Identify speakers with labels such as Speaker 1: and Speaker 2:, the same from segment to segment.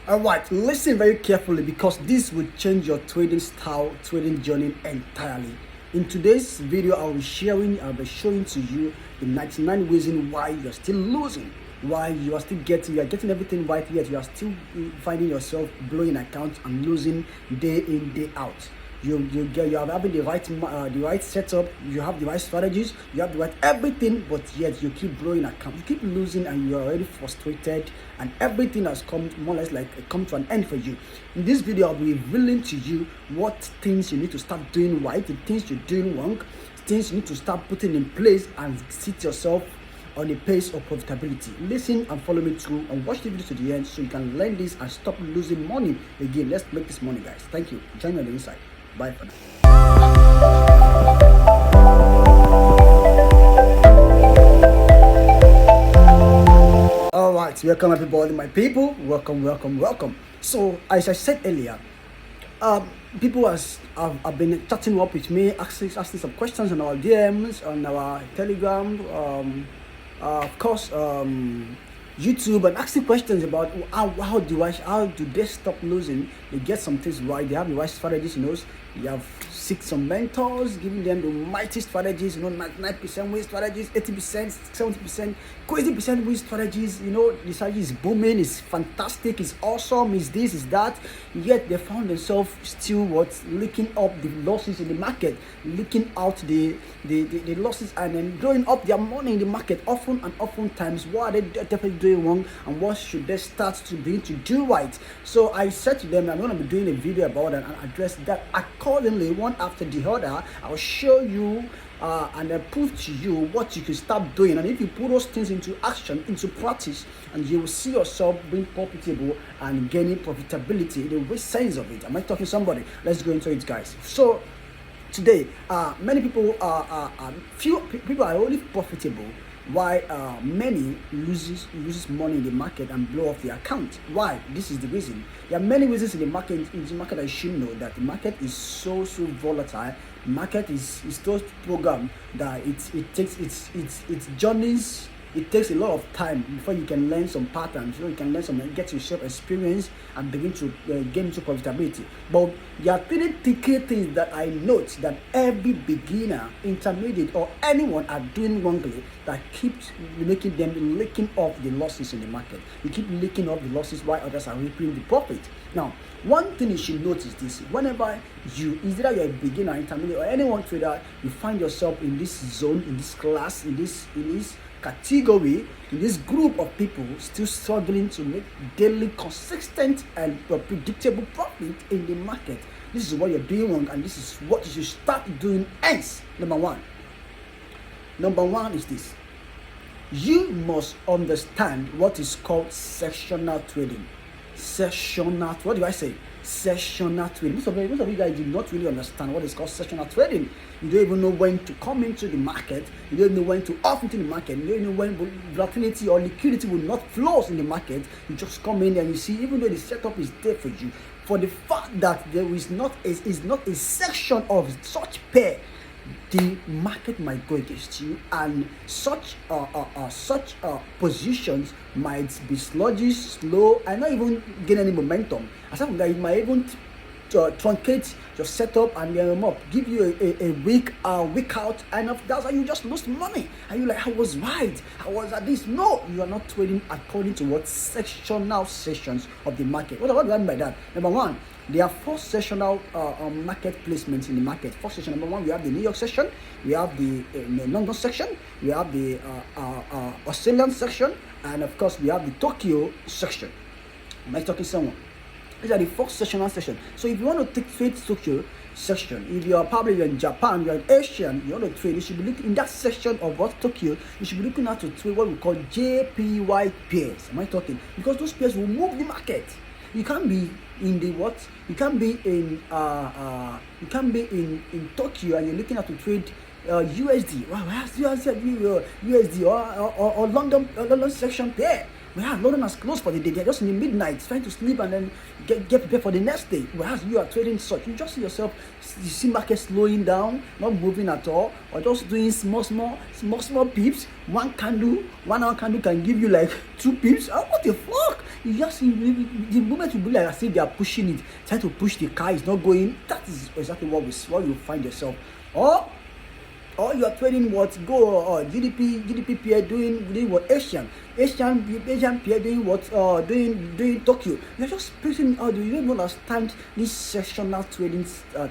Speaker 1: All right, listen very carefully because this will change your trading style, trading journey entirely. In today's video, I'll be showing to you the 99 reasons why you're still losing, why you are getting everything right, yet you are still finding yourself blowing accounts and losing day in, day out. You are having the right setup, you have the right strategies, you have the right everything, but yet you keep blowing account, you keep losing, and you are already frustrated, and everything has come more or less like come to an end for you. In this video, I'll be revealing to you what things you need to start doing right, the things you're doing wrong, things you need to start putting in place and sit yourself on a pace of profitability. Listen and follow me through and watch the video to the end so you can learn this and stop losing money again. Let's make this money, guys. Thank you. Join me on the inside. Bye for now. All right, welcome everybody, my people. Welcome. So, as I said earlier, people have been chatting up with me, asking some questions on our DMs, on our Telegram, of course, YouTube, and asking questions about how do they stop losing. They get some things right, they have the right strategies, you have seek some mentors, giving them the mighty strategies, 99% win strategies, 80%, 70%, crazy percent win strategies. The strategy is booming, it's fantastic, it's awesome, it's this, it's that. Yet they found themselves still leaking up the losses in the market, leaking out the losses, and then blowing up their money in the market often times. What are they definitely doing wrong, and what should they start to begin to do right? So I said to them, I'm going to be doing a video about that and address that accordingly, one after the other. I'll show you and then prove to you what you can start doing, and if you put those things into action, into practice, and you will see yourself being profitable and gaining profitability in the real sense of it. Am I talking to somebody? Let's go into it, guys. So today, many people few people are only profitable, while many loses money in the market and blow off the account. Why? This is the reason. There are many reasons in the market that you should know, that the market is so volatile. The market is so programmed that it takes its journeys. It takes a lot of time before you can learn some patterns, you can learn some, get yourself experience and begin to get into profitability. But there are three key things that I note that every beginner, intermediate, or anyone are doing wrongly that keeps making them leaking off the losses in the market. You keep leaking off the losses while others are reaping the profit. Now, one thing you should notice this: whenever either you're a beginner, intermediate, or anyone trader, you find yourself in this zone, in this class, in this category, in this group of people still struggling to make daily, consistent, and predictable profit in the market. This is what you're doing wrong, and this is what you should start doing. Hence, number one is this: you must understand what is called sectional trading. What do I say? Sessional trading. Most of you guys do not really understand what is called sessional trading. You don't even know when to come into the market. You don't know when to off into the market. You don't know when volatility or liquidity will not flow in the market. You just come in and you see, even though the setup is there for you, for the fact that there is not a section of such pair, the market might go against you, and such positions might be sluggish, slow, and not even gain any momentum. Aside from that, it might even truncate your setup and give you a week out, and that's how you just lose money. And you're like, I was right, I was at this. No, you are not trading according to what sectional sessions of the market. What do I mean by that? Number one, there are four sessional market placements in the market. First session, number one, we have the New York session, we have the London section, we have the Australian section, and of course we have the Tokyo section. Am I talking to someone? These are the four sessional sessions. So if you want to trade Tokyo section, if you are probably in Japan, you're an Asian, you want to trade, you should be looking in that section of what Tokyo. You should be looking at to trade what we call JPY pairs. Am I talking? Because those pairs will move the market. You can't be in the what? You can't be in in Tokyo and you're looking at to trade USD. Wow, USD or London section pair. Whereas London has closed for the day, they're just in the midnight trying to sleep and then get prepared for the next day. Whereas you are trading such, you just see yourself, you see market slowing down, not moving at all, or just doing small pips. One hour candle can give you like 2 pips. Oh, what the fuck? You just see the moment you be like as if they are pushing it, trying to push the car, is not going. That is exactly what you find yourself. Or you are trading what GDP pair doing what Asian pair doing what doing Tokyo. You're just putting out. You don't understand these sectional trading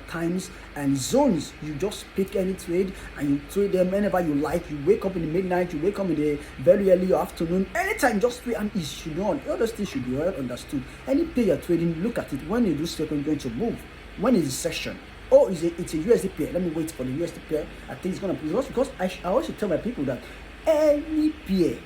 Speaker 1: times and zones. You just pick any trade and you trade them whenever you like. You wake up in the midnight, you wake up in the very early afternoon, anytime, just trade, and it should be on. All those things should be well understood. Any pair you're trading, look at it. When you do second going to move, when is the session? Oh, it's a USD pair. Let me wait for the USD pair. I think it's gonna be because I always tell my people that any pair,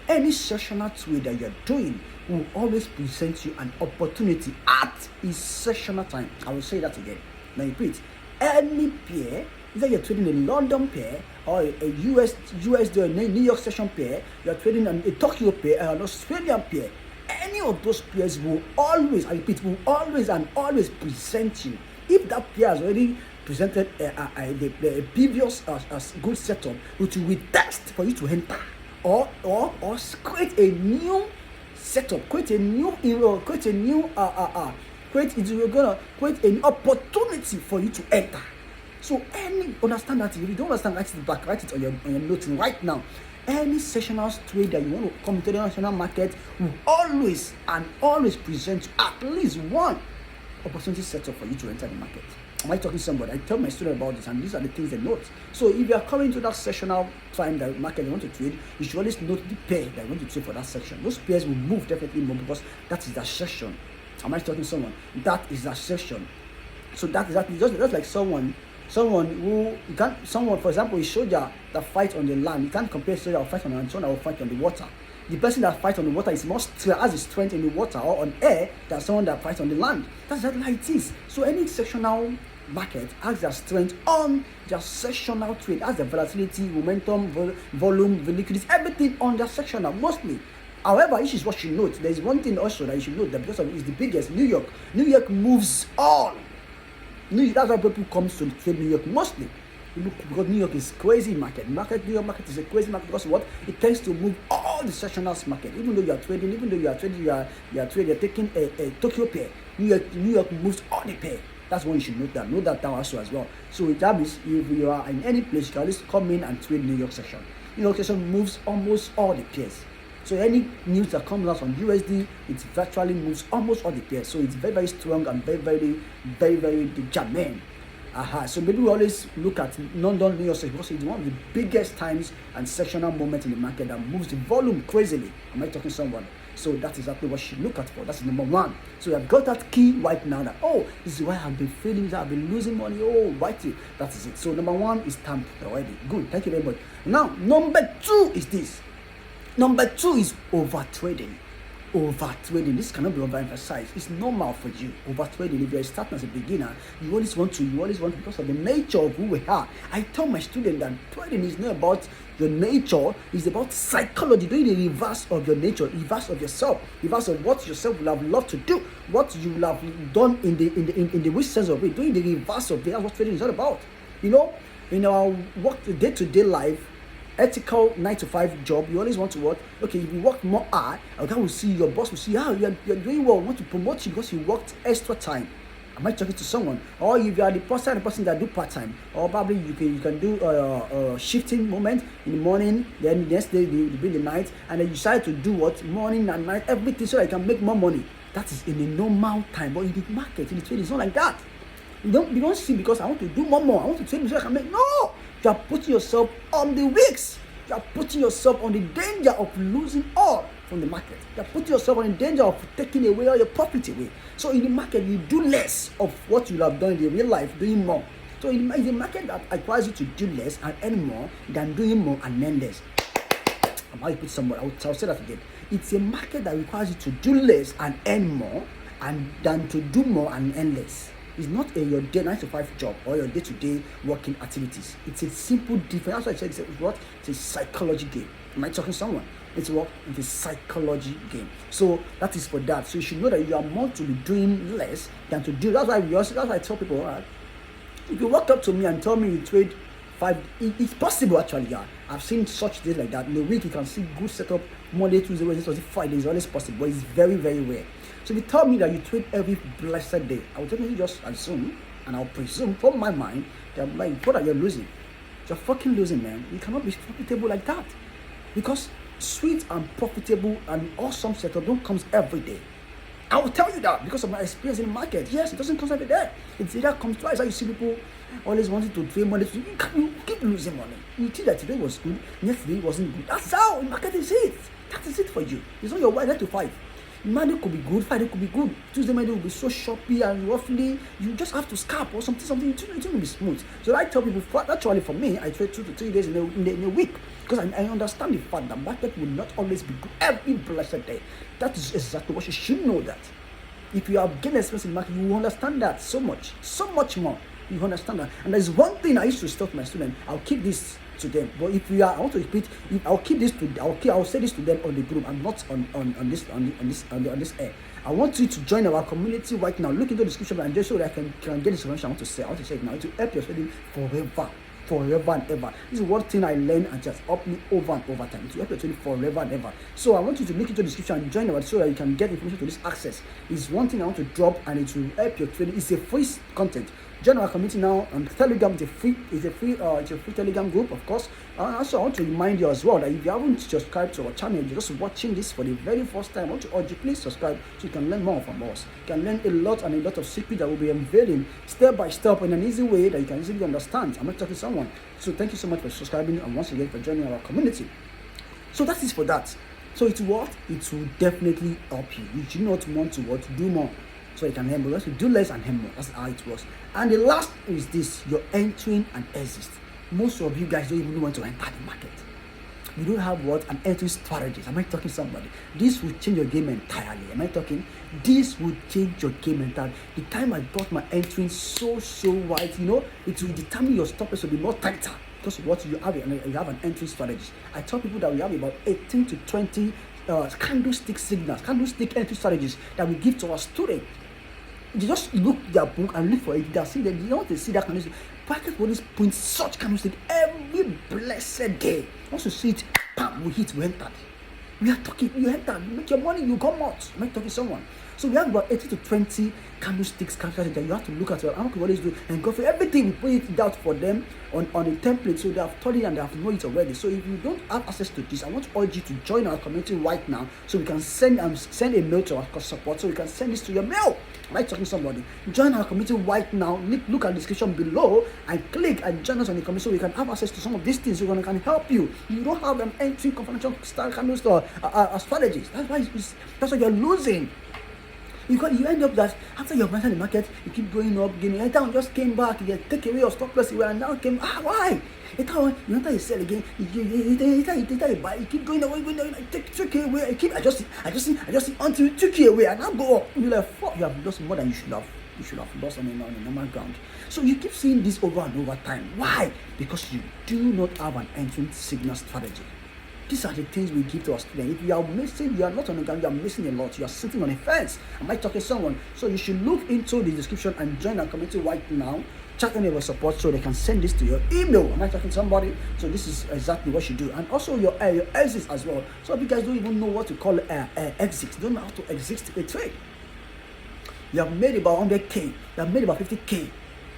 Speaker 1: any sessional trade that you're doing will always present you an opportunity at its sessional time. I will say that again. Now repeat. Any pair, either you're trading a London pair or a USD or New York session pair, you're trading a Tokyo pair or an Australian pair. Any of those pairs will always, I repeat, will always and always present you. If that pair has already presented the previous good setup, which will test for you to enter, or create a new setup, create an opportunity for you to enter. So understand that. If you don't understand, write it back, write it on your notes right now. Any sessional trade that you want to come to the national market will always present at least one opportunity setup for you to enter the market. Am I talking to somebody? I tell my students about this, and these are the things they note. So if you are coming to that sessional time, that market you want to trade, you should always note the pair that you want to trade for that section. Those pairs will move definitely more because that is that session. Am I talking to someone? That is that session. So that is just like someone who you can't, for example, a soldier that fights on the land. You can't compare a soldier that fights on the land and someone that will fight on the water. The person that fights on the water is has his strength in the water or on air than someone that fights on the land. That's exactly how it is. So any sectional market has their strength on their sectional trade, has the volatility, momentum, volume, liquidity, everything on their sectional mostly. However, this is what you note. There is one thing also that you should note, that because of it is the biggest. New York moves on. That's why people come to trade New York mostly. Because New York is crazy market. New York market is a crazy market because what? It tends to move all the sectionals market. Even though you are taking a Tokyo pair. New York moves all the pair. That's what you should note that. Note that down also as well. So that means if you are in any place, you can always come in and trade New York section. New York section moves almost all the pairs. So any news that comes out on USD, it virtually moves almost all the pairs. So it's very, very strong and very germane. So maybe we always look at London, New York because it's one of the biggest times and sectional moments in the market that moves the volume crazily. Am I talking to someone? So that's exactly what you should look at for. That's number one. So I've got that key right now that, this is why I've been feeling that I've been losing money. Right here. That is it. So number one is stamped already. Good. Thank you very much. Now, number two is this. Number two is over trading. This cannot be overemphasized. It's normal for you. Over trading, if you're starting as a beginner, you always want because of the nature of who we are. I tell my students that trading is not about your nature, it's about psychology, doing the reverse of your nature, reverse of yourself, reverse of what yourself will have loved to do, what you will have done in the which sense of it, doing the reverse of it. That's what trading is all about. In our work day-to-day life, ethical 9-to-5 job, you always want to work. Okay, if you work more hard, your boss will see how you're doing well, want to promote you because you worked extra time. Am I talking to someone? Or if you are the person that do part-time, or probably you can do shifting moment in the morning, then the next day you be in the night, and then you decide to do what morning and night, everything so that you can make more money. That is in a normal time. But in the market, in the trade, it's not like that. You don't see because I want to do more. I want to trade so I can make. No! You are putting yourself on the risks. You are putting yourself on the danger of losing all from the market. You are putting yourself on the danger of taking away all your profit away. So in the market, you do less of what you have done in the real life, doing more. So it's a market that requires you to do less and earn more than doing more and earn less. I'm going to put somewhere. I'll say that again. It's a market that requires you to do less and earn more than to do more and earn less. It's not your 9-to-5 job or your day-to-day working activities. It's a simple difference. That's why I said it's a psychology game. Am I talking to someone? It's a psychology game. So that is for that. So you should know that you are more to be doing less than to do. That's why I tell people, all right, if you walk up to me and tell me you trade 5, it's possible actually. Yeah, I've seen such days like that. In a week you can see good setup Monday, Tuesday, Wednesday, Thursday, Friday is always possible, but it's very, very rare. So if you tell me that you trade every blessed day, I will definitely just assume, and I'll presume from my mind that like, what are you losing? You're fucking losing, man. You cannot be profitable like that, because sweet and profitable and awesome setup don't come every day. I will tell you that because of my experience in the market. Yes, it doesn't come every day. It's either comes twice. You see people always wanting to trade money. You keep losing money. You think that today was good, next day wasn't good. That's how the market is it. That is it for you. It's not your 9 to 5. Monday could be good, Friday could be good. Tuesday, Monday will be so choppy and roughly. You just have to scalp or something. It will be smooth. So I tell people, actually for me, I trade 2 to 3 days in a week. Because I understand the fact that market will not always be good every blessed day. That is exactly what you should know that. If you have gained experience in the market, you will understand that so much more. You understand that. And there's one thing I used to stop my students. I'll keep this to them. But if you are, I want to repeat, I'll keep this to, I'll say this to them on the group and not on this air. I want you to join our community right now. Look into the description and just so that I can get this information. I want to say it now to help your trading forever and ever. This is one thing I learned and just helped me over and over time to help your trading forever and ever. So I want you to look into the description and join our so that you can get information to this access. It's one thing I want to drop and it will help your trading. It's a free content. Join our community now on Telegram. It's a free Telegram group, of course. Also, I want to remind you as well that if you haven't subscribed to our channel, you're just watching this for the very first time, I want to urge you, please subscribe so you can learn more from us. You can learn a lot of secrets that will be unveiling step by step in an easy way that you can easily understand. I'm not talking to someone. So thank you so much for subscribing and once again for joining our community. So that is for that. So it's what? It will definitely help you. You do not want to do more. So you can earn more. You do less and earn more. That's how it works. And the last is this: you're entering and exit. Most of you guys don't even want to enter the market. You don't have what? An entry strategy. Am I talking to somebody? This will change your game entirely. Am I talking? This will change your game entirely. The time I got my entering so wide, it will determine your stop loss will be more tighter because of what you have. You have an entry strategy. I tell people that we have about 18 to 20 candlestick signals, candlestick entry strategies that we give to our students. They just look their book and look for it. They see that you want to see that candlestick. Practice what is point such candlestick every blessed day. Once you see it, bam, we hit, we entered. We are talking, you enter, you make your money, you come out. I'm not talking to someone. So we have about 80 to 20 candlesticks that you have to look at. I'm what is do and go for everything. We put it out for them on the template, so they have studied and they have known it already. So if you don't have access to this, I want to urge you to join our community right now, so we can send a mail to our support, so we can send this to your mail. Am I talking to somebody? Join our community right now. Look at the description below and click and join us on the community, so we can have access to some of these things. So we can help you. You don't have an entry confidential candles or strategies. That's why you're losing. Because you end up that after you've entered the market, you keep going up, gaining. And down just came back, you take away your stop loss, and now came. Why? You enter a sell again, you buy, you keep going away, take away, I keep adjusting until you took it away, and now go up. You're like, fuck, you have lost more than you should have. You should have lost on a normal ground. So you keep seeing this over and over time. Why? Because you do not have an entry signal strategy. These are the things we give to our students. If you are missing, you are not on the ground, you are missing a lot. You are sitting on a fence. I might talk to someone. So you should look into the description and join our community right now. Chat any of our support so they can send this to your email. Am I talking to somebody? So this is exactly what you do. And also your exits as well. So if you guys don't even know what to call exits, don't know how to exit a trade. You have made about 100K. You have made about 50K.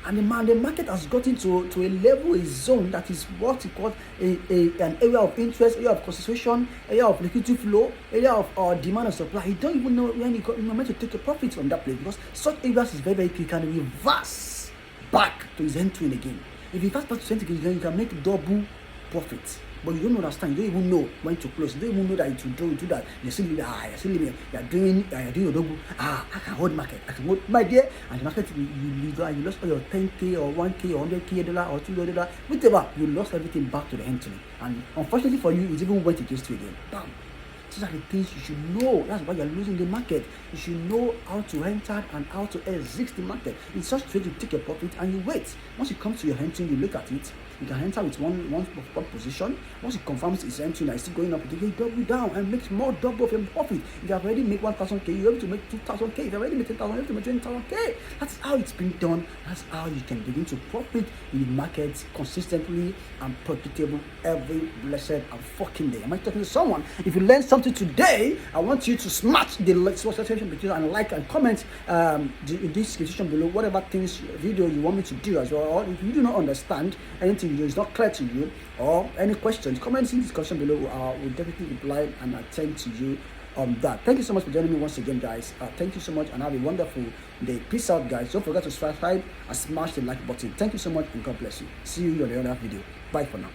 Speaker 1: And the market has gotten to a level, a zone that is what you call an area of interest, area of concentration, area of liquidity flow, area of demand and supply. You don't even know when you're meant to take a profit from that place, because such areas is very quick and reverse back to his entry again. If you reverse back to his entry again, you can make double profits. But you don't understand, you don't even know when to close, you don't even know that it will do that. You're still living, you're doing your double. I can hold market, I can hold my dear, and the market you lost all your 10K or 1K or 100K dollar or $2, whatever, you lost everything back to the entry. And unfortunately for you, it even went against you again. Bam. These are the things you should know. That's why you're losing the market. You should know how to enter and how to exit the market. It's such a way to take a profit and you wait. Once you come to your entry, you look at it. You can enter with one position. Once it confirms it's empty and it's still going up, you can double down and make more double of your profit. If you have already made 1,000K, you're able to make 2,000K. If you have already made 10,000, you're able to make 20,000K. That's how it's been done. That's how you can begin to profit in the market consistently and profitable every blessed and fucking day. Am I talking to someone? If you learned something today, I want you to smash the subscription button and like and comment in this description below whatever things video you want me to do as well. Or if you do not understand anything is not clear to you or any questions, comment in the discussion below. We'll definitely reply and attend to you on that. Thank you so much for joining me once again, guys. Thank you so much and have a wonderful day. Peace out, guys. Don't forget to subscribe and smash the like button. Thank you so much and God bless you. See you in the other video. Bye for now.